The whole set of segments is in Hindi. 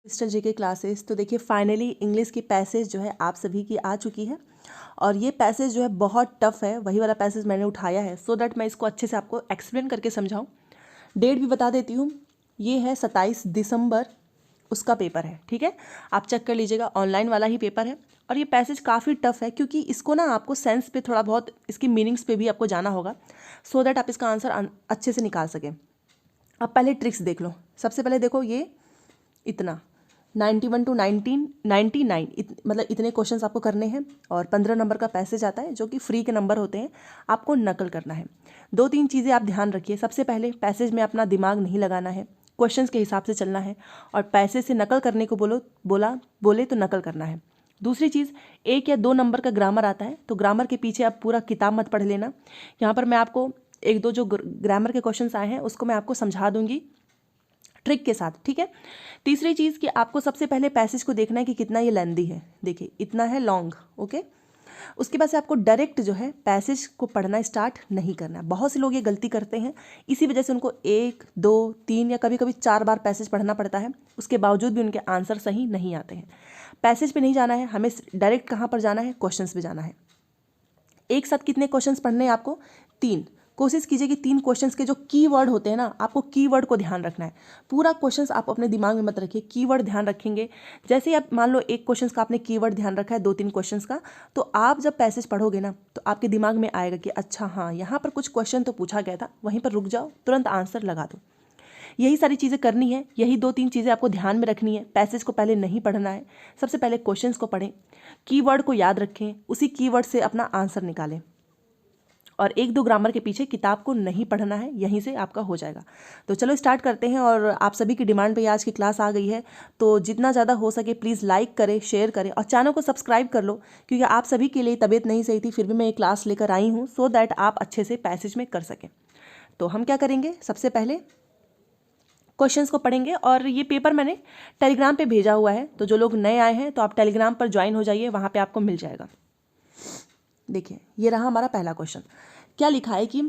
मिस्टर जेके क्लासेस। तो देखिए फाइनली इंग्लिश की पैसेज जो है आप सभी की आ चुकी है और ये पैसेज जो है बहुत टफ है, वही वाला पैसेज मैंने उठाया है सो दैट मैं इसको अच्छे से आपको एक्सप्लेन करके समझाऊं। डेट भी बता देती हूँ, ये है 27 दिसंबर उसका पेपर है, ठीक है। आप चेक कर लीजिएगा, ऑनलाइन वाला ही पेपर है। और ये पैसेज काफ़ी टफ है क्योंकि इसको ना आपको सेंस पे थोड़ा बहुत, इसकी मीनिंग्स पे भी आपको जाना होगा सो दैट आप इसका आंसर अच्छे से निकाल सकें। अब पहले ट्रिक्स देख लो। सबसे पहले देखो ये इतना 91 टू 1999 मतलब इतने क्वेश्चंस आपको करने हैं और 15 नंबर का पैसेज आता है जो कि फ्री के नंबर होते हैं, आपको नकल करना है। 2-3 चीज़ें आप ध्यान रखिए। सबसे पहले पैसेज में अपना दिमाग नहीं लगाना है, क्वेश्चंस के हिसाब से चलना है और पैसेज से नकल करने को बोले तो नकल करना है। दूसरी चीज़, 1 या 2 नंबर का ग्रामर आता है तो ग्रामर के पीछे आप पूरा किताब मत पढ़ लेना। यहाँ पर मैं आपको 1-2 जो ग्रामर के क्वेश्चंस आए हैं उसको मैं आपको समझा दूंगी ट्रिक के साथ, ठीक है। तीसरी चीज़ कि आपको सबसे पहले पैसेज को देखना है कि कितना ये लेंदी है। देखिए इतना है लॉन्ग, ओके। उसके बाद से आपको डायरेक्ट जो है पैसेज को पढ़ना स्टार्ट नहीं करना। बहुत से लोग ये गलती करते हैं, इसी वजह से उनको 1, 2, 3 या कभी कभी 4 बार पैसेज पढ़ना पड़ता है, उसके बावजूद भी उनके आंसर सही नहीं आते हैं। पैसेज पे नहीं जाना है हमें, डायरेक्ट कहाँ पर जाना है, क्वेश्चंस पे जाना है। एक साथ कितने क्वेश्चंस पढ़ने हैं आपको? 3। कोशिश कीजिए कि 3 क्वेश्चंस के जो कीवर्ड होते हैं ना, आपको कीवर्ड को ध्यान रखना है। पूरा क्वेश्चंस आप अपने दिमाग में मत रखिए, कीवर्ड ध्यान रखेंगे। जैसे ही आप मान लो एक क्वेश्चंस का आपने कीवर्ड ध्यान रखा है 2-3 क्वेश्चंस का, तो आप जब पैसेज पढ़ोगे ना तो आपके दिमाग में आएगा कि अच्छा हाँ यहाँ पर कुछ क्वेश्चन तो पूछा गया था, वहीं पर रुक जाओ, तुरंत आंसर लगा दो। यही सारी चीज़ें करनी है, यही 2-3 चीज़ें आपको ध्यान में रखनी है। पैसेज को पहले नहीं पढ़ना है, सबसे पहले क्वेश्चंस को पढ़ें, कीवर्ड को याद रखें, उसी कीवर्ड से अपना आंसर निकालें और 1-2 ग्रामर के पीछे किताब को नहीं पढ़ना है, यहीं से आपका हो जाएगा। तो चलो स्टार्ट करते हैं। और आप सभी की डिमांड पे आज की क्लास आ गई है, तो जितना ज़्यादा हो सके प्लीज़ लाइक करें, शेयर करें और चैनल को सब्सक्राइब कर लो, क्योंकि आप सभी के लिए तबीयत नहीं सही थी, फिर भी मैं ये क्लास लेकर आई हूँ सो दैट आप अच्छे से पैसेज में कर सकें। तो हम क्या करेंगे, सबसे पहले क्वेश्चंस को पढ़ेंगे और ये पेपर मैंने टेलीग्राम पे भेजा हुआ है, तो जो लोग नए आए हैं तो आप टेलीग्राम पर ज्वाइन हो जाइए, वहाँ पे आपको मिल जाएगा। देखिए ये रहा हमारा पहला क्वेश्चन। क्या लिखा है कि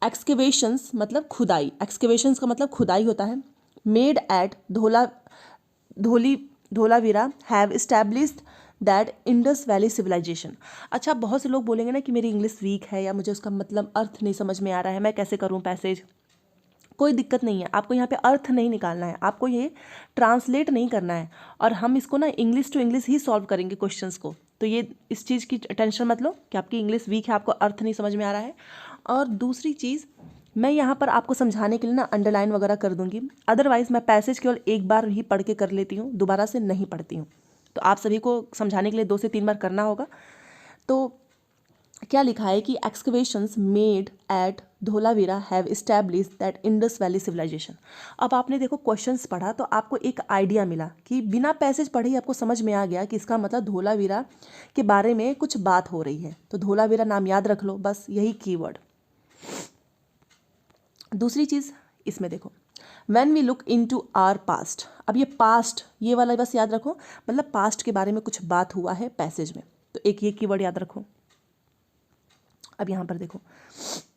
एक्सकेवेशंस मतलब खुदाई, एक्सकेवेशंस का मतलब खुदाई होता है, made at Dholavira have established that Indus valley civilization. अच्छा, बहुत से लोग बोलेंगे ना कि मेरी इंग्लिश वीक है या मुझे उसका मतलब अर्थ नहीं समझ में आ रहा है, मैं कैसे करूं पैसेज। कोई दिक्कत नहीं है, आपको यहाँ पे अर्थ नहीं निकालना है, आपको ये ट्रांसलेट नहीं करना है और हम इसको ना इंग्लिश टू इंग्लिश ही सॉल्व करेंगे क्वेश्चंस को। तो ये इस चीज़ की टेंशन मत लो कि आपकी इंग्लिश वीक है, आपको अर्थ नहीं समझ में आ रहा है। और दूसरी चीज़, मैं यहाँ पर आपको समझाने के लिए ना अंडरलाइन वगैरह कर दूंगी, अदरवाइज़ मैं पैसेज केवल एक बार ही पढ़ के कर लेती हूँ, दोबारा से नहीं पढ़ती हूँ। तो आप सभी को समझाने के लिए 2 से 3 बार करना होगा। तो क्या लिखा है कि excavations made at Dholavira have established that Indus valley civilization. अब आपने देखो क्वेश्चंस पढ़ा तो आपको एक आइडिया मिला कि बिना पैसेज पढ़े ही आपको समझ में आ गया कि इसका मतलब धोलावीरा के बारे में कुछ बात हो रही है। तो धोलावीरा नाम याद रख लो, बस यही कीवर्ड। दूसरी चीज़ इसमें देखो, when we look into our past. अब ये पास्ट ये वाला बस याद रखो, मतलब पास्ट के बारे में कुछ बात हुआ है पैसेज में, तो एक ये कीवर्ड याद रखो। अब यहाँ पर देखो,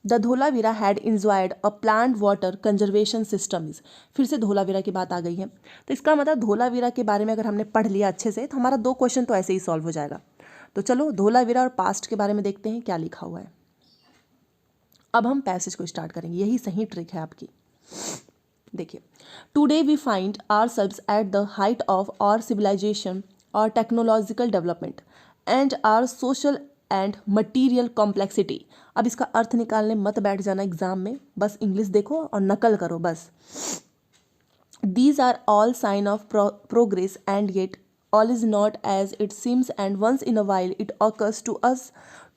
the Dholavira had enjoyed a plant water conservation system is. फिर से धोलावीरा की बात आ गई है, तो इसका मतलब धोलावीरा के बारे में अगर हमने पढ़ लिया अच्छे से तो हमारा 2 क्वेश्चन तो ऐसे ही सॉल्व हो जाएगा। तो चलो धोलावीरा और पास्ट के बारे में देखते हैं क्या लिखा हुआ है। अब हम पैसेज को स्टार्ट करेंगे, यही सही ट्रिक है आपकी। देखिए, today we find ourselves at the height of our civilization और technological development and our social and material complexity. अब इसका अर्थ निकालने मत बैठ जाना एग्जाम में, बस इंग्लिश देखो और नकल करो बस। These are all sign of progress and yet all is not as it seems, and once in a while it occurs to us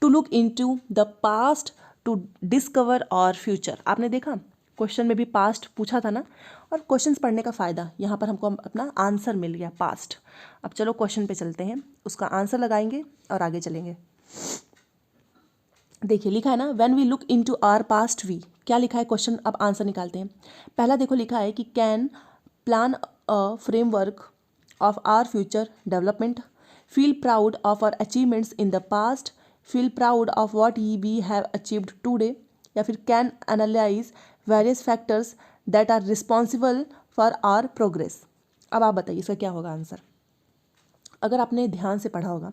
to look into the past to discover our future। आपने देखा क्वेश्चन में भी पास्ट पूछा था ना, और क्वेश्चंस पढ़ने का फ़ायदा, यहाँ पर हमको अपना आंसर मिल गया पास्ट। अब चलो क्वेश्चन पे चलते हैं, उसका आंसर लगाएंगे और आगे चलेंगे। देखिए लिखा है ना, when we look into our past we, क्या लिखा है क्वेश्चन, अब आंसर निकालते हैं। पहला देखो लिखा है कि can plan a framework of our future development, feel proud of our achievements in the past, feel proud of what we have achieved today, या फिर can analyze various factors that are responsible for our progress। अब आप बताइए इसका क्या होगा आंसर। अगर आपने ध्यान से पढ़ा होगा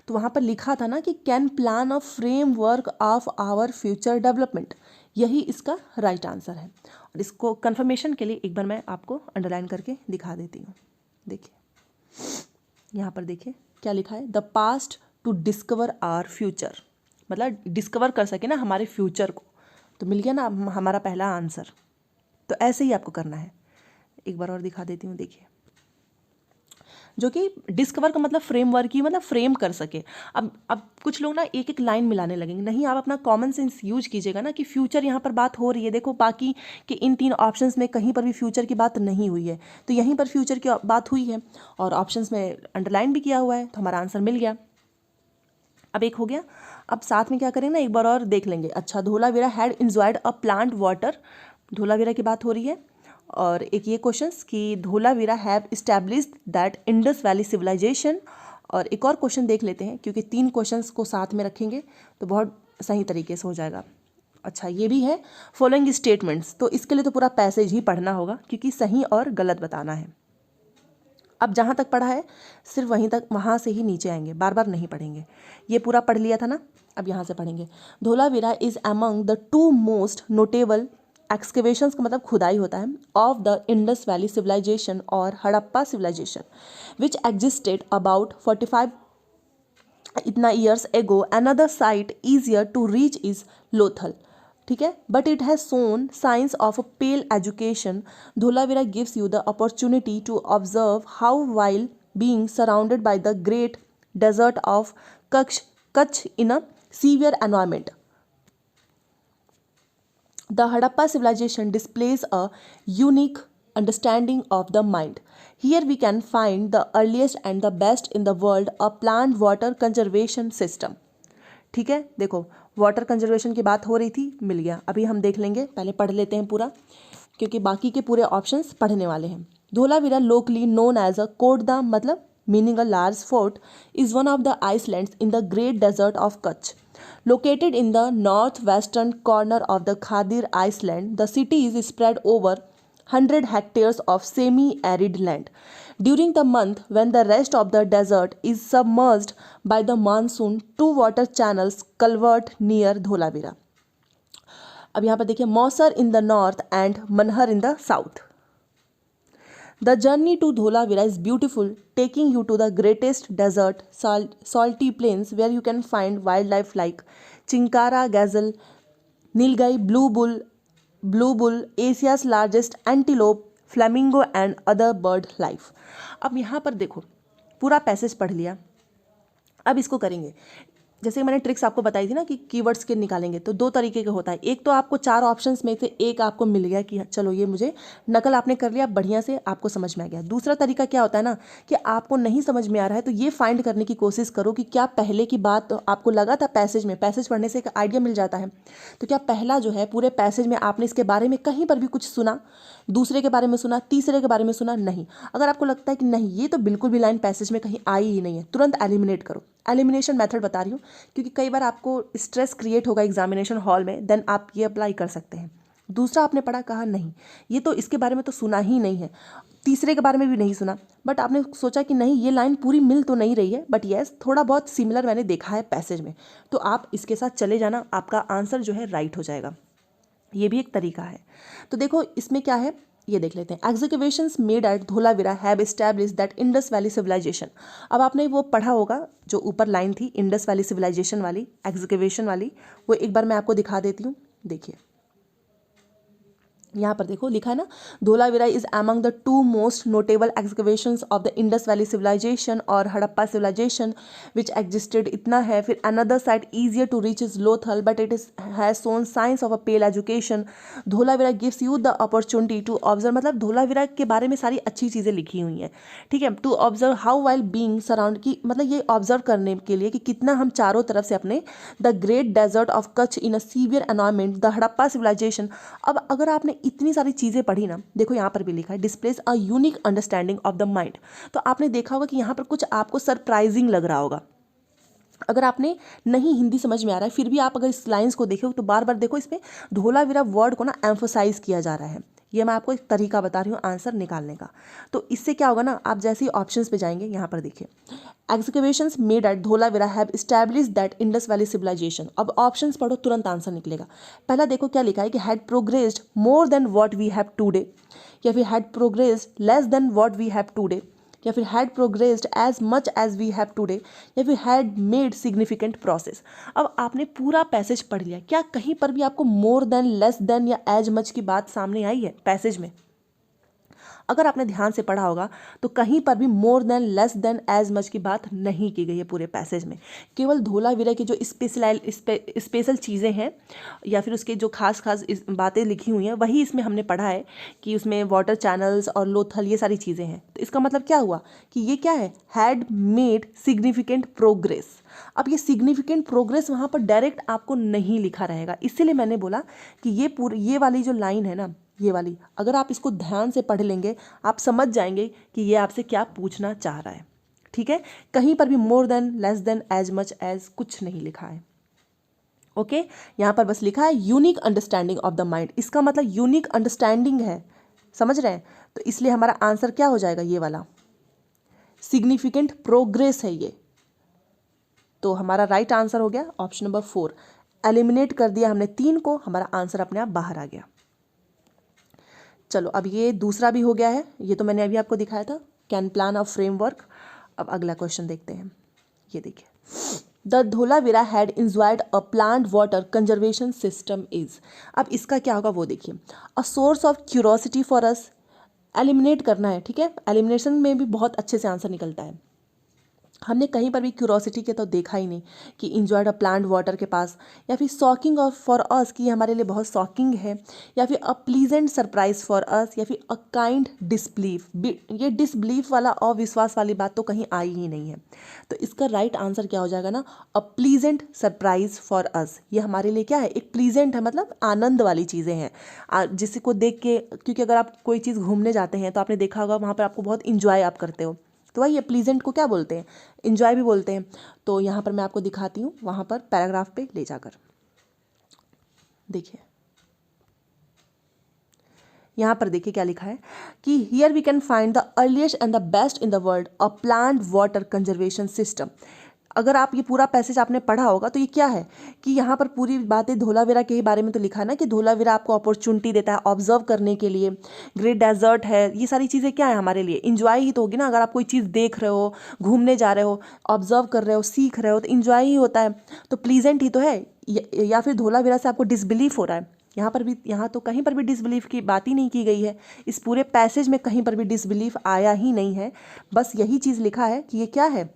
तो वहाँ पर लिखा था ना कि can plan a framework of our future development, यही इसका राइट आंसर है। और इसको कंफर्मेशन के लिए एक बार मैं आपको अंडरलाइन करके दिखा देती हूँ। देखिए यहाँ पर देखिए क्या लिखा है, the past to discover our future, मतलब डिस्कवर कर सके ना हमारे फ्यूचर को, तो मिल गया ना हमारा पहला आंसर। तो ऐसे ही आपको करना है। एक बार और दिखा देती हूँ, देखिए जो कि डिस्कवर का मतलब फ्रेमवर्क ही, मतलब फ्रेम कर सके। अब कुछ लोग ना एक एक लाइन मिलाने लगेंगे, नहीं आप अपना कॉमन सेंस यूज कीजिएगा ना कि फ्यूचर यहाँ पर बात हो रही है, देखो बाकी के इन 3 ऑप्शंस में कहीं पर भी फ्यूचर की बात नहीं हुई है, तो यहीं पर फ्यूचर की बात हुई है और ऑप्शंस में अंडरलाइन भी किया हुआ है, तो हमारा आंसर मिल गया। अब एक हो गया। अब साथ में क्या करें ना, एक बार और देख लेंगे। अच्छा, Dholavira had enjoyed a plant water, Dholavira की बात हो रही है। और एक ये क्वेश्चंस कि Dholavira have established that Indus valley civilization. और एक और क्वेश्चन देख लेते हैं, क्योंकि 3 क्वेश्चंस को साथ में रखेंगे तो बहुत सही तरीके से हो जाएगा। अच्छा, ये भी है फॉलोइंग स्टेटमेंट्स, तो इसके लिए तो पूरा पैसेज ही पढ़ना होगा क्योंकि सही और गलत बताना है। अब जहाँ तक पढ़ा है सिर्फ वहीं तक, वहाँ से ही नीचे आएंगे, बार बार नहीं पढ़ेंगे। ये पूरा पढ़ लिया था ना, अब यहाँ से पढ़ेंगे। Dholavira is among the 2 most notable excavations का मतलब खुदाई होता है of the Indus valley civilization और Harappa civilization which existed about 45 इतना years ago. Another site easier to reach is Lothal, ठीक है, but it has Son science of a pale education. Dholavira gives you the opportunity to observe how while being surrounded by the great desert of Kutch in a severe environment. The Harappa civilization displays a unique understanding of the mind. Here we can find the earliest and the best in the world a plant water conservation system. ठीक है, देखो वाटर कंजर्वेशन की बात हो रही थी, मिल गया। अभी हम देख लेंगे, पहले पढ़ लेते हैं पूरा क्योंकि बाकी के पूरे ऑप्शंस पढ़ने वाले हैं। Dholavira locally known as a Kotada, मतलब meaning a large fort, is one of the islands in the Great Desert of Kutch. Located in the northwestern corner of the Khadir Island, the city is spread over 100 hectares of semi-arid land. During the month when the rest of the desert is submerged by the monsoon, 2 water channels culvert near Dholavira. अब यहाँ पर देखिए, मौसर in the north and Manhar in the south. The journey to Dholavira is beautiful, taking you to the greatest desert, salty plains where you can find wildlife like chinkara gazelle, nilgai blue bull, Asia's largest antelope, flamingo and other bird life. अब यहाँ पर देखो पूरा पैसेज पढ़ लिया। अब इसको करेंगे, जैसे मैंने ट्रिक्स आपको बताई थी ना कि कीवर्ड्स के निकालेंगे, तो 2 तरीके का होता है। एक तो आपको 4 ऑप्शंस में से एक आपको मिल गया कि चलो ये मुझे नकल आपने कर लिया, बढ़िया से आपको समझ में आ गया। दूसरा तरीका क्या होता है ना कि आपको नहीं समझ में आ रहा है तो ये फाइंड करने की कोशिश करो कि क्या पहले की बात आपको लगा था पैसेज में, पैसेज पढ़ने से एक आइडिया मिल जाता है, तो क्या पहला जो है पूरे पैसेज में आपने इसके बारे में कहीं पर भी कुछ सुना, दूसरे के बारे में सुना, तीसरे के बारे में सुना, नहीं। अगर आपको लगता है कि नहीं ये तो बिल्कुल भी लाइन पैसेज में कहीं आई ही नहीं है, तुरंत एलिमिनेट करो। एलिमिनेशन मेथड बता रही हूँ क्योंकि कई बार आपको स्ट्रेस क्रिएट होगा एग्जामिनेशन हॉल में, देन आप ये अप्लाई कर सकते हैं। दूसरा आपने पढ़ा, कहा नहीं ये तो इसके बारे में तो सुना ही नहीं है, तीसरे के बारे में भी नहीं सुना, बट आपने सोचा कि नहीं ये लाइन पूरी मिल तो नहीं रही है, बट येस थोड़ा बहुत सिमिलर मैंने देखा है पैसेज में, तो आप इसके साथ चले जाना, आपका आंसर जो है राइट हो जाएगा। ये भी एक तरीका है। तो देखो इसमें क्या है ये देख लेते हैं। Excavations made at Dholavira have established that Indus valley civilization. अब आपने वो पढ़ा होगा जो ऊपर लाइन थी इंडस वैली सिविलाइजेशन वाली, एक्सकेवेशन वाली, वो एक बार मैं आपको दिखा देती हूँ। देखिए यहाँ पर देखो लिखा है ना, Dholavira is among the 2 most notable excavations of the Indus valley civilization और हड़प्पा सिविलाइजेशन विच एग्जिस्टेड, इतना है। फिर another side easier to reach is Lothal but it is has Son science of a pale education. Dholavira gives you the opportunity to observe, मतलब धोलावीरा के बारे में सारी अच्छी चीज़ें लिखी हुई हैं, ठीक है। To observe how while being surround, की मतलब ये ऑब्जर्व करने के लिए कि कितना हम चारों तरफ से अपने the great desert of Kutch in a severe environment, the Harappa civilization. अब अगर आपने इतनी सारी चीज़ें पढ़ी ना, देखो यहाँ पर भी लिखा है displace a unique understanding of the mind, तो आपने देखा होगा कि यहाँ पर कुछ आपको सरप्राइजिंग लग रहा होगा। अगर आपने नहीं हिंदी समझ में आ रहा है फिर भी आप अगर इस लाइंस को देखो तो बार बार देखो इसमें धोलावीरा वर्ड को ना एम्फोसाइज किया जा रहा है, ये मैं आपको एक तरीका बता रही हूँ आंसर निकालने का। तो इससे क्या होगा ना, आप जैसे ही ऑप्शंस पे जाएंगे, यहाँ पर देखिए, excavations made at Dholavira have established that Indus valley civilization. अब ऑप्शंस पढ़ो, तुरंत आंसर निकलेगा। पहला देखो क्या लिखा है कि had progressed more than what we have today, या फिर had progressed less than what we have today, या फिर had progressed as much as we have today, या फिर हैड मेड सिग्निफिकेंट प्रोसेस। अब आपने पूरा पैसेज पढ़ लिया, क्या कहीं पर भी आपको मोर देन, लेस देन या एज मच की बात सामने आई है पैसेज में? अगर आपने ध्यान से पढ़ा होगा तो कहीं पर भी more than, less than, as much की बात नहीं की गई है पूरे पैसेज में। केवल धोलावीरा की जो स्पेशल चीज़ें हैं या फिर उसके जो खास खास बातें लिखी हुई हैं वही इसमें हमने पढ़ा है कि उसमें वाटर चैनल्स और लोथल ये सारी चीज़ें हैं। तो इसका मतलब क्या हुआ कि ये क्या है, हैड मेड सिग्निफिकेंट प्रोग्रेस। अब ये सिग्निफिकेंट प्रोग्रेस वहाँ पर डायरेक्ट आपको नहीं लिखा रहेगा, इसीलिए मैंने बोला कि ये वाली जो लाइन है ना, ये वाली, अगर आप इसको ध्यान से पढ़ लेंगे आप समझ जाएंगे कि ये आपसे क्या पूछना चाह रहा है। ठीक है, कहीं पर भी more than, less than, as much as कुछ नहीं लिखा है। ओके, यहाँ पर बस लिखा है unique understanding of the mind. इसका मतलब यूनिक अंडरस्टैंडिंग है, समझ रहे हैं? तो इसलिए हमारा आंसर क्या हो जाएगा, ये वाला सिग्निफिकेंट प्रोग्रेस है ये। तो हमारा राइट आंसर हो गया ऑप्शन नंबर 4। एलिमिनेट कर दिया हमने 3 को, हमारा आंसर अपने आप बाहर आ गया। चलो अब ये दूसरा भी हो गया है, ये तो मैंने अभी आपको दिखाया था, कैन प्लान अ फ्रेमवर्क। अब अगला क्वेश्चन देखते हैं, ये देखिए, the Dholavira had enjoyed a plant water conservation system is. अब इसका क्या होगा वो देखिए, a source of curiosity for us. Eliminate करना है, ठीक है, एलिमिनेशन में भी बहुत अच्छे से आंसर निकलता है। हमने कहीं पर भी क्यूरोसिटी के तो देखा ही नहीं कि इंजॉयड अ प्लांट वाटर के पास, या फिर शॉकिंग ऑफ फॉर अस कि हमारे लिए बहुत शॉकिंग है, या फिर अ प्लीजेंट सरप्राइज फॉर अस, या फिर अ काइंड डिसबिलीफ। ये डिसबिलीफ वाला अविश्वास वाली बात तो कहीं आई ही नहीं है। तो इसका राइट आंसर क्या हो जाएगा ना, अ प्लीजेंट सरप्राइज फॉर अस। ये हमारे लिए क्या है, एक प्लीजेंट है, मतलब आनंद वाली चीज़ें हैं जिसे को देख के, क्योंकि अगर आप कोई चीज़ घूमने जाते हैं तो आपने देखा होगा वहाँ पर आपको बहुत इंजॉय आप करते हो, तो वही ये प्लीजेंट को क्या बोलते हैं, इंजॉय भी बोलते हैं। तो यहाँ पर मैं आपको दिखाती हूँ, वहाँ पर पैराग्राफ पे ले जाकर देखिए, यहाँ पर देखिए क्या लिखा है कि here we can find the earliest and the best in the world a plant water conservation system. अगर आप ये पूरा पैसेज आपने पढ़ा होगा तो ये क्या है कि यहाँ पर पूरी बातें धोलावीरा के ही बारे में तो लिखा है ना, कि धोलावीरा आपको अपॉर्चुनिटी देता है ऑब्जर्व करने के लिए, ग्रेट डेजर्ट है, ये सारी चीज़ें क्या है हमारे लिए, इंजॉय ही तो होगी ना। अगर आप कोई चीज़ देख रहे हो, घूमने जा रहे हो, ऑब्जर्व कर रहे हो, सीख रहे हो, तो इंजॉय ही होता है, तो प्लीजेंट ही तो है। या फिर धोलावीरा से आपको डिसबिलीफ हो रहा है, यहाँ पर भी, यहाँ तो कहीं पर भी डिसबिलीफ की बात ही नहीं की गई है, इस पूरे पैसेज में कहीं पर भी डिसबिलीफ आया ही नहीं है। बस यही चीज़ लिखा है कि ये क्या है,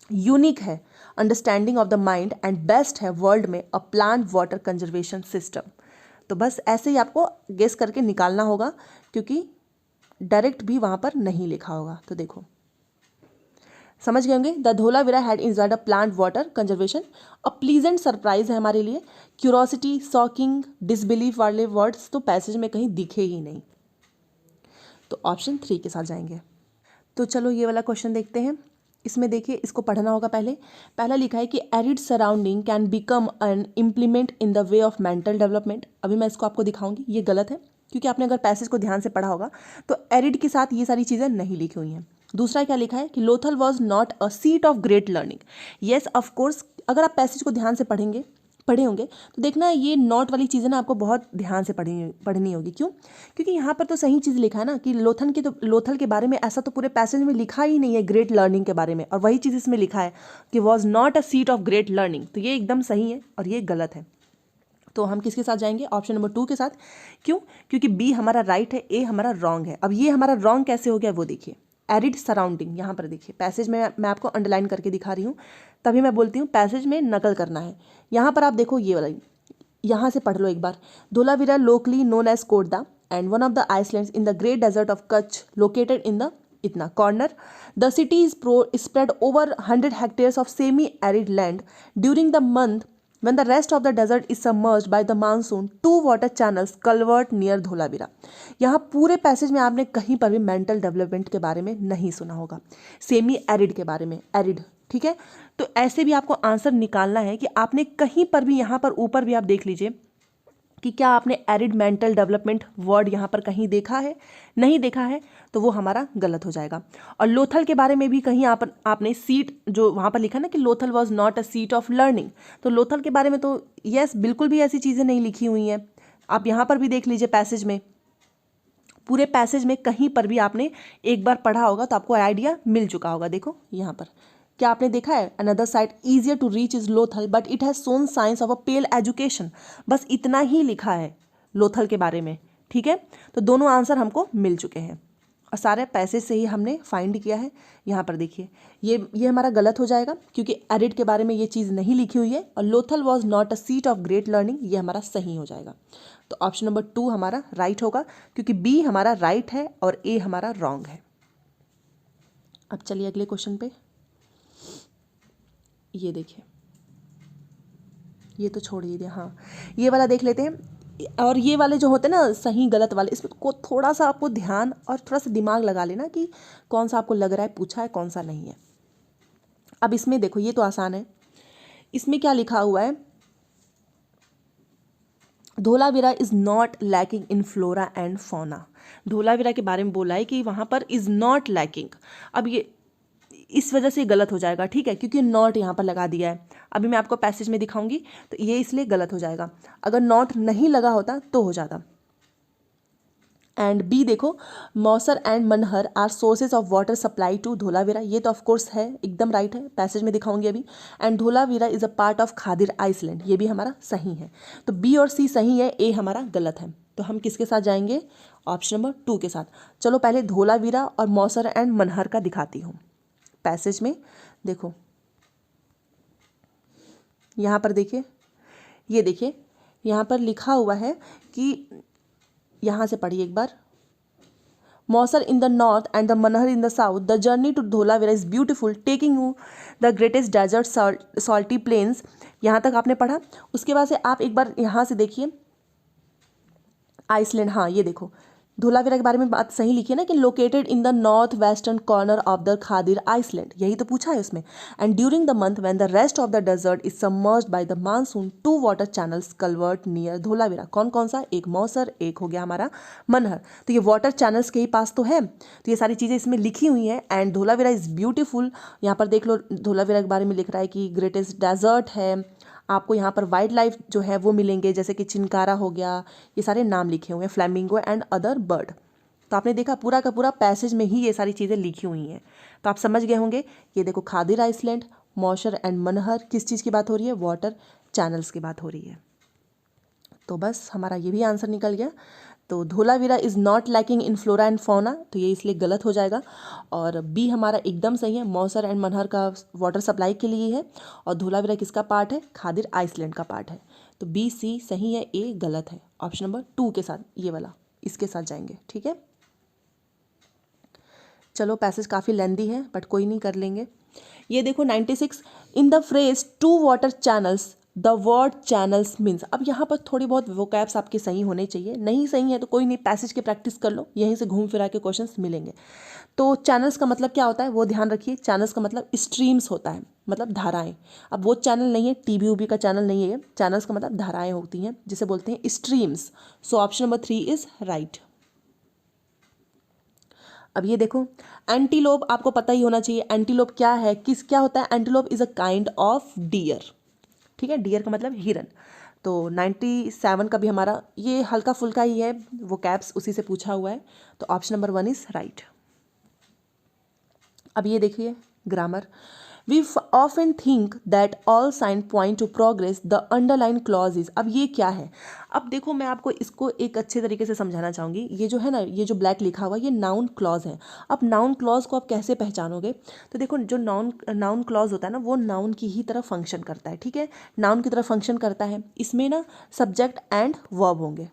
यूनिक है, understanding of the mind and best है वर्ल्ड में अ प्लांट वाटर कंजर्वेशन सिस्टम। तो बस ऐसे ही आपको गेस करके निकालना होगा, क्योंकि डायरेक्ट भी वहाँ पर नहीं लिखा होगा। तो देखो, समझ गए होंगे, the Dholavira had enjoyed a plant water conservation, a pleasant surprise है हमारे लिए, क्यूरोसिटी, शॉकिंग, डिसबिलीफ वाले वर्ड्स तो पैसेज में कहीं दिखे ही नहीं, तो ऑप्शन 3 के साथ जाएंगे। तो चलो ये वाला क्वेश्चन देखते हैं, इसमें देखिए, इसको पढ़ना होगा पहला लिखा है कि arid surrounding can become an implement in the way of mental development. अभी मैं इसको आपको दिखाऊंगी, ये गलत है, क्योंकि आपने अगर पैसेज को ध्यान से पढ़ा होगा तो एरिड के साथ ये सारी चीज़ें नहीं लिखी हुई हैं। दूसरा क्या लिखा है कि Lothal was not a seat of great learning. Yes of course, अगर आप पैसेज को ध्यान से पढ़े होंगे तो देखना ये नॉट वाली चीज़ें ना आपको बहुत ध्यान से पढ़नी होगी। क्यों? क्योंकि यहाँ पर तो सही चीज़ लिखा है ना कि लोथल के बारे में ऐसा तो पूरे पैसेज में लिखा ही नहीं है ग्रेट लर्निंग के बारे में, और वही चीज़ इसमें लिखा है कि was not a seat of great learning. तो ये एकदम सही है और ये गलत है। तो हम किसके साथ जाएंगे, ऑप्शन नंबर 2 के साथ। क्यों? क्योंकि बी हमारा राइट है, ए हमारा रॉन्ग है। अब ये हमारा रॉन्ग कैसे हो गया वो देखिए, एरिड सराउंडिंग, यहाँ पर देखिए पैसेज में मैं आपको अंडरलाइन करके दिखा रही हूँ, तभी मैं बोलती हूँ पैसेज में नकल करना है। यहाँ पर आप देखो ये वाला, यहाँ से पढ़ लो एक बार, Dholavira locally known as Kotada and one of the islands in the great desert of Kutch located in the इतना corner, the city is spread over 100 hectares of semi-arid land during the month when the rest of the desert is submerged by the monsoon. 2 water channels culvert near Dholavira. यहाँ पूरे पैसेज में आपने कहीं पर भी मेंटल डेवलपमेंट के बारे में नहीं सुना होगा, सेमी एरिड के बारे में, एरिड, ठीक है। तो ऐसे भी आपको आंसर निकालना है कि आपने कहीं पर भी, यहाँ पर ऊपर भी आप देख लीजिए कि क्या आपने एरिड मेंटल डेवलपमेंट वर्ड यहाँ पर कहीं देखा है, नहीं देखा है, तो वो हमारा गलत हो जाएगा। और लोथल के बारे में भी कहीं आपने सीट जो वहाँ पर लिखा ना कि Lothal was not a seat of learning, तो लोथल के बारे में तो यस बिल्कुल भी ऐसी चीज़ें नहीं लिखी हुई हैं। आप यहाँ पर भी देख लीजिए पैसेज में, पूरे पैसेज में कहीं पर भी आपने एक बार पढ़ा होगा तो आपको आइडिया मिल चुका होगा। देखो यहाँ पर क्या आपने देखा है, another side easier to reach is Lothal but it has Son science of a pale education, बस इतना ही लिखा है लोथल के बारे में। ठीक है, तो दोनों आंसर हमको मिल चुके हैं और सारे पैसेज से ही हमने फाइंड किया है। यहाँ पर देखिए ये हमारा गलत हो जाएगा क्योंकि एरिड के बारे में ये चीज़ नहीं लिखी हुई है, और Lothal was not a seat of great learning ये हमारा सही हो जाएगा। तो ऑप्शन नंबर 2 हमारा राइट होगा क्योंकि बी हमारा राइट है और ए हमारा रॉन्ग है। अब चलिए अगले क्वेश्चन पे, ये देखिए, ये तो छोड़ दीजिए, हाँ ये वाला देख लेते हैं। और ये वाले जो होते हैं ना सही गलत वाले, इसमें को थोड़ा सा आपको ध्यान और थोड़ा सा दिमाग लगा लेना कि कौन सा आपको लग रहा है पूछा है, कौन सा नहीं है। अब इसमें देखो ये तो आसान है, इसमें क्या लिखा हुआ है, Dholavira is not lacking in flora and fauna. Dholavira के बारे में बोला है कि वहाँ पर इज़ नॉट लैकिंग। अब ये इस वजह से गलत हो जाएगा, ठीक है, क्योंकि नॉट यहाँ पर लगा दिया है। अभी मैं आपको पैसेज में दिखाऊंगी तो ये इसलिए गलत हो जाएगा, अगर नॉट नहीं लगा होता तो हो जाता। एंड बी देखो, Mausar and Manhar are sources of water supply to Dholavira, ये तो ऑफकोर्स है, एकदम राइट है, पैसेज में दिखाऊंगी अभी। And Dholavira is a part of Khadir island, ये भी हमारा सही है। तो बी और सी सही है, ए हमारा गलत है। तो हम किसके साथ जाएंगे, ऑप्शन नंबर 2 के साथ। चलो पहले धोलावीरा और मौसर एंड मनहर का दिखाती हूँ। पैसेज में देखो, यहाँ पर देखिए, ये देखिए यहाँ पर लिखा हुआ है कि, यहाँ से पढ़िए एक बार, Mausar in the north and the Manhar in the south, the journey to Dholavira is beautiful taking you the greatest desert salty plains. यहाँ तक आपने पढ़ा। उसके बाद से आप एक बार यहाँ से देखिए आइसलैंड, हाँ ये देखो धोलावीरा के बारे में बात सही लिखी है ना कि located in the north western corner of the Khadir island, यही तो पूछा है उसमें। And during the month when the rest of the desert is submerged by the monsoon 2 water channels convert near Dholavira. कौन कौन सा, एक मौसर, एक हो गया हमारा मनहर। तो ये वाटर चैनल्स के ही पास तो है, तो ये सारी चीज़ें इसमें लिखी हुई हैं। एंड धोलावीरा इज़ ब्यूटीफुल, यहाँ पर देख लो धोलावीरा के बारे में लिख रहा है कि ग्रेटेस्ट डेजर्ट है। आपको यहाँ पर वाइल्ड लाइफ जो है वो मिलेंगे, जैसे कि चिनकारा हो गया, ये सारे नाम लिखे हुए हैं, फ्लैमिंगो एंड अदर बर्ड। तो आपने देखा पूरा का पूरा पैसेज में ही ये सारी चीज़ें लिखी हुई हैं, तो आप समझ गए होंगे। ये देखो खादिर आइसलैंड, मौसर एंड मनहर, किस चीज़ की बात हो रही है, वाटर चैनल्स की बात हो रही है। तो बस हमारा ये भी आंसर निकल गया। तो Dholavira is not lacking in flora and fauna, तो ये इसलिए गलत हो जाएगा। और बी हमारा एकदम सही है, मौसर एंड मनहर का वाटर सप्लाई के लिए है, और धोलावीरा किसका पार्ट है, खादिर आइसलैंड का पार्ट है। तो बी सी सही है, ए गलत है। ऑप्शन नंबर 2 के साथ, ये वाला, इसके साथ जाएंगे, ठीक है। चलो पैसेज काफ़ी लेंदी है बट कोई नहीं, कर लेंगे। ये देखो 96, in the phrase 2 water channels the word channels means. अब यहाँ पर थोड़ी बहुत वोकैब्स आपके सही होने चाहिए, नहीं सही है तो कोई नहीं, पैसेज की प्रैक्टिस कर लो, यहीं से घूम फिरा के क्वेश्चंस मिलेंगे। तो चैनल्स का मतलब क्या होता है वो ध्यान रखिए, चैनल्स का मतलब स्ट्रीम्स होता है, मतलब धाराएं। अब वो चैनल नहीं है, टीबी उबी का चैनल नहीं है, चैनल्स का मतलब धाराएं होती हैं जिसे बोलते हैं streams. So option number 3 is right. अब ये देखो एंटीलोप, आपको पता ही होना चाहिए एंटीलोप क्या है, क्या होता है। Antelope is a kind of dear, ठीक है, डियर का मतलब हिरन। तो 97 का भी हमारा ये हल्का फुल्का ही है, वो कैप्स उसी से पूछा हुआ है। तो ऑप्शन नंबर 1 इज राइट। अब ये देखिए grammar, we often think that all sign point to progress the underline clause is. अब ये क्या है, अब देखो मैं आपको इसको एक अच्छे तरीके से समझाना चाहूँगी। ये जो है ना, ये जो ब्लैक लिखा हुआ ये नाउन क्लॉज है। अब नाउन क्लॉज को आप कैसे पहचानोगे, तो देखो जो नाउन क्लॉज होता है ना वो नाउन की ही तरह फंक्शन करता है, ठीक है, नाउन की तरह फंक्शन करता है। इसमें ना सब्जेक्ट एंड वर्ब होंगे,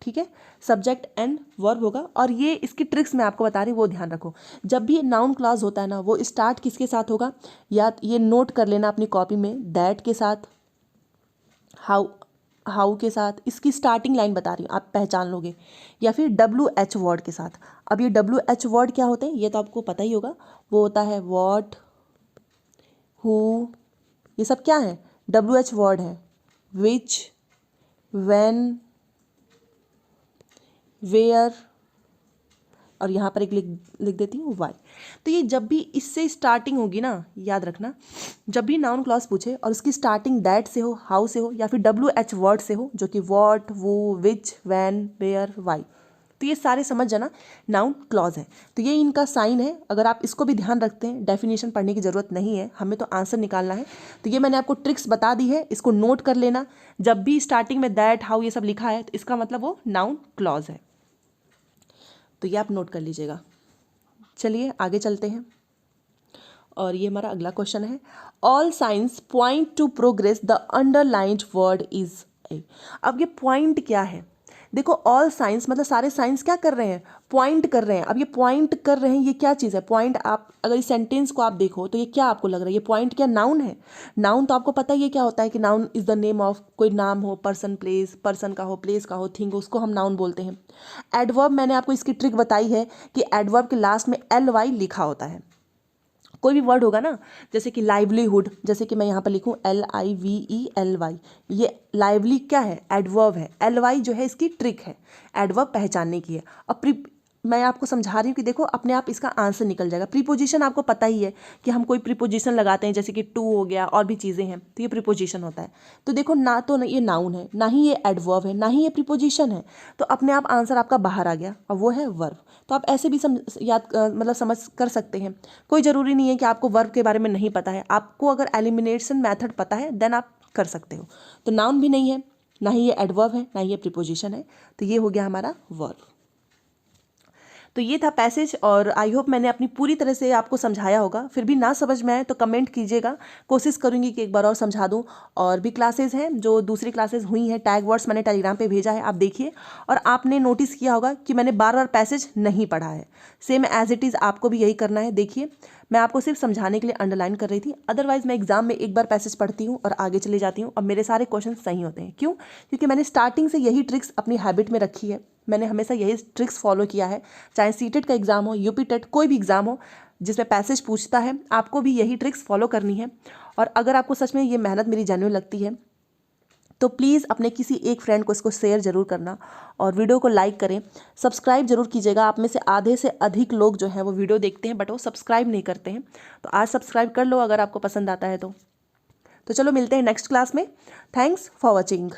ठीक है, सब्जेक्ट एंड वर्ब होगा। और ये इसकी ट्रिक्स मैं आपको बता रही हूँ, वो ध्यान रखो। जब भी नाउन क्लॉज होता है ना वो स्टार्ट किसके साथ होगा, या ये नोट कर लेना अपनी कॉपी में, दैट के साथ, हाउ के साथ, इसकी स्टार्टिंग लाइन बता रही हूँ आप पहचान लोगे, या फिर WH वर्ड के साथ। अब ये WH वर्ड क्या होते हैं ये तो आपको पता ही होगा, वो होता है व्हाट, हु, ये सब क्या है WH वर्ड है, विच, व्हेन, वेयर, और यहाँ पर एक लिख देती हूँ वाई। तो ये जब भी इससे स्टार्टिंग होगी ना, याद रखना, जब भी नाउन क्लॉज पूछे और उसकी स्टार्टिंग दैट से हो, हाउ से हो, या फिर WH वर्ड से हो, जो कि वॉट, वो, विच, वैन, वेयर, वाई, तो ये सारे समझ जाना नाउन क्लॉज है। तो ये इनका साइन है, अगर आप इसको भी ध्यान रखते हैं, डेफिनेशन पढ़ने की ज़रूरत नहीं है, हमें तो आंसर निकालना है। तो ये मैंने आपको ट्रिक्स बता दी है, इसको नोट कर लेना। जब भी स्टार्टिंग में दैट, हाउ ये सब लिखा है तो इसका मतलब वो नाउन क्लॉज है, तो ये आप नोट कर लीजिएगा। चलिए आगे चलते हैं, और ये हमारा अगला क्वेश्चन है, all science point to progress, the underlined word is a. अब ये पॉइंट क्या है, देखो ऑल साइंस मतलब सारे साइंस क्या कर रहे हैं, पॉइंट कर रहे हैं। अब ये पॉइंट कर रहे हैं, ये क्या चीज़ है पॉइंट, आप अगर इस सेंटेंस को आप देखो तो ये क्या आपको लग रहा है, ये पॉइंट क्या नाउन है। नाउन तो आपको पता ही है क्या होता है कि noun is the name of, कोई नाम हो, पर्सन प्लेस, पर्सन का हो, प्लेस का हो, थिंग हो, उसको हम नाउन बोलते हैं। एडवर्ब मैंने आपको इसकी ट्रिक बताई है कि एडवर्ब के लास्ट में LY लिखा होता है। कोई भी वर्ड होगा ना, जैसे कि लाइवलीहुड, जैसे कि मैं यहाँ पर लिखूँ LIVELY, ये लाइवली क्या है, एडवर्ब है। LY जो है इसकी ट्रिक है, एडवर्ब पहचानने की है। अब मैं आपको समझा रही हूँ कि देखो अपने आप इसका आंसर निकल जाएगा। प्रीपोजिशन आपको पता ही है कि हम कोई प्रीपोजिशन लगाते हैं, जैसे कि टू हो गया, और भी चीज़ें हैं, तो ये प्रीपोजिशन होता है। तो देखो ना तो ये नाउन है, ना ही ये एडवर्ब है, ना ही ये प्रीपोजिशन है, तो अपने आप आंसर आपका बाहर आ गया, और वो है वर्ब। तो आप ऐसे भी समझ कर सकते हैं। कोई ज़रूरी नहीं है कि आपको वर्ब के बारे में नहीं पता है, आपको अगर एलिमिनेशन मेथड पता है देन आप कर सकते हो। तो नाउन भी नहीं है, ना ही ये एडवर्ब है, ना ही ये प्रीपोजिशन है, तो ये हो गया हमारा वर्ब। तो ये था पैसेज, और आई होप मैंने अपनी पूरी तरह से आपको समझाया होगा। फिर भी ना समझ में आए तो कमेंट कीजिएगा, कोशिश करूँगी कि एक बार और समझा दूँ। और भी क्लासेज हैं, जो दूसरी क्लासेज हुई हैं, टैग वर्ड्स मैंने टेलीग्राम पे भेजा है, आप देखिए। और आपने नोटिस किया होगा कि मैंने बार बार पैसेज नहीं पढ़ा है, सेम एज इट इज़ आपको भी यही करना है। देखिए मैं आपको सिर्फ समझाने के लिए अंडरलाइन कर रही थी, अदरवाइज मैं एग्जाम में एक बार पैसेज पढ़ती हूँ और आगे चले जाती हूँ, और मेरे सारे क्वेश्चन सही होते हैं। क्यों? क्योंकि मैंने स्टार्टिंग से यही ट्रिक्स अपनी हैबिट में रखी है, मैंने हमेशा यही ट्रिक्स फॉलो किया है। चाहे सीटेट का एग्जाम हो, यूपी टेट, कोई भी एग्जाम हो जिसमें पैसेज पूछता है, आपको भी यही ट्रिक्स फॉलो करनी है। और अगर आपको सच में ये मेहनत मेरी जेन्युइन लगती है तो प्लीज़ अपने किसी एक फ्रेंड को इसको शेयर ज़रूर करना, और वीडियो को लाइक करें, सब्सक्राइब जरूर कीजिएगा। आप में से आधे से अधिक लोग जो हैं वो वीडियो देखते हैं बट वो सब्सक्राइब नहीं करते हैं, तो आज सब्सक्राइब कर लो अगर आपको पसंद आता है तो चलो मिलते हैं नेक्स्ट क्लास में। Thanks for watching.